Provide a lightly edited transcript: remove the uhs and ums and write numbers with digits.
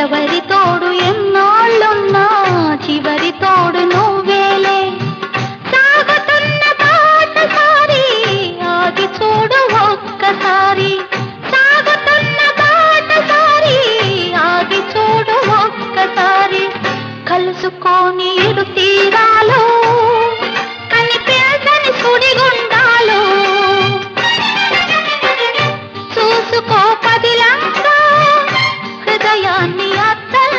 ఎవరి తోడు ఎన్నాళ్ళున్నా చివరి తోడు నువ్వేలే. సాగుతున్న బాటసారి ఆగి చూడు ఒక్కసారి, సాగుతున్న బాటసారి ఆగి చూడు ఒక్కసారి. కలుసుకొని ఇరు తీరాలు కనిపించని సుడిగుండాలు, చూసుకో పదిలంగా హృదయాన్ని అద్దం